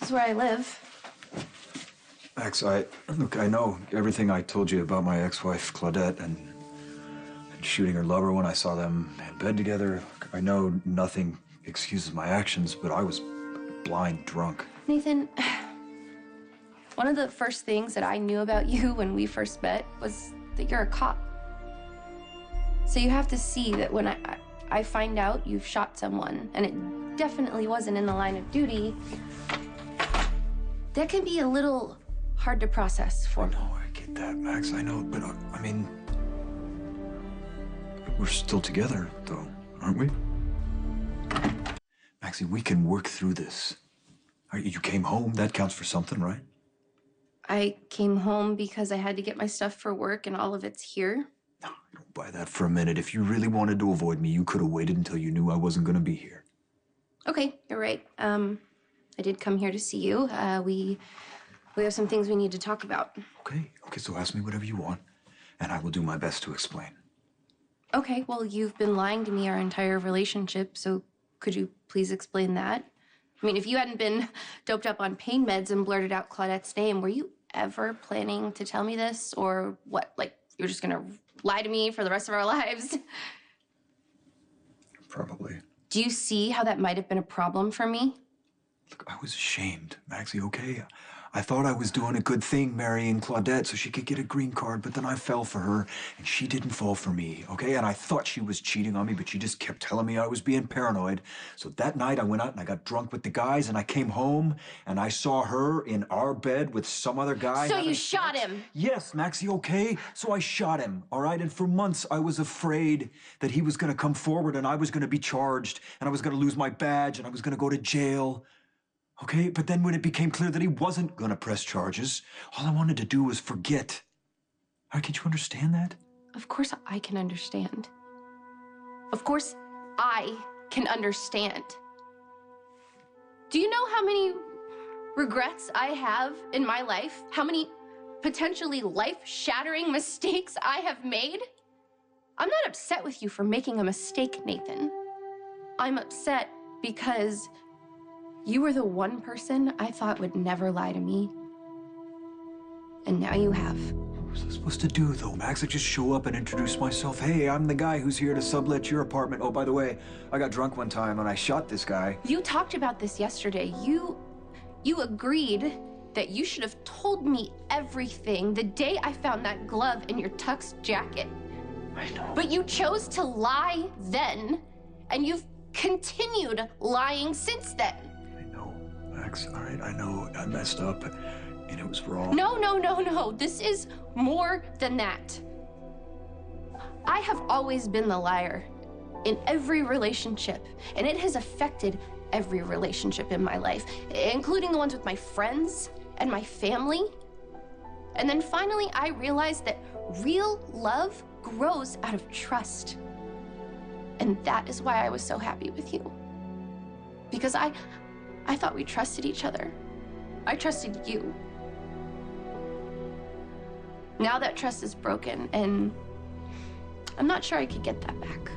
This is where I live. Max, look, I know everything I told you about my ex-wife, Claudette, and shooting her lover when I saw them in bed together. I know nothing excuses my actions, but I was blind drunk. Nathan, one of the first things that I knew about you when we first met was that you're a cop. So you have to see that when I find out you've shot someone, and it definitely wasn't in the line of duty, that can be a little hard to process for me. I know, I get that, Max, I know, but I mean, we're still together, though, aren't we? Maxie, we can work through this. You came home, that counts for something, right? I came home because I had to get my stuff for work, and all of it's here. No, I don't buy that for a minute. If you really wanted to avoid me, you could have waited until you knew I wasn't gonna be here. Okay, you're right. I did come here to see you. We have some things we need to talk about. Okay, so ask me whatever you want, and I will do my best to explain. Okay, well, you've been lying to me our entire relationship, so could you please explain that? I mean, if you hadn't been doped up on pain meds and blurted out Claudette's name, were you ever planning to tell me this? Or what, like, you're just gonna lie to me for the rest of our lives? Probably. Do you see how that might have been a problem for me? Look, I was ashamed, Maxie, okay? I thought I was doing a good thing marrying Claudette so she could get a green card, but then I fell for her, and she didn't fall for me, okay? And I thought she was cheating on me, but she just kept telling me I was being paranoid. So that night, I went out and I got drunk with the guys, and I came home, and I saw her in our bed with some other guy. So you shot him? Yes, Maxie, okay? So I shot him, all right? And for months, I was afraid that he was gonna come forward, and I was gonna be charged, and I was gonna lose my badge, and I was gonna go to jail. Okay, but then when it became clear that he wasn't gonna press charges, all I wanted to do was forget. Can't you understand that? Of course I can understand. Of course I can understand. Do you know how many regrets I have in my life? How many potentially life-shattering mistakes I have made? I'm not upset with you for making a mistake, Nathan. I'm upset because you were the one person I thought would never lie to me. And now you have. What was I supposed to do, though, Max? I just show up and introduce myself. Hey, I'm the guy who's here to sublet your apartment. Oh, by the way, I got drunk one time and I shot this guy. You talked about this yesterday. You agreed that you should have told me everything the day I found that glove in your tux jacket. I know. But you chose to lie then, and you've continued lying since then. Max, all right, I know I messed up and it was wrong. No. This is more than that. I have always been the liar in every relationship, and it has affected every relationship in my life, including the ones with my friends and my family. And then finally, I realized that real love grows out of trust. And that is why I was so happy with you. Because I thought we trusted each other. I trusted you. Now that trust is broken, and I'm not sure I could get that back.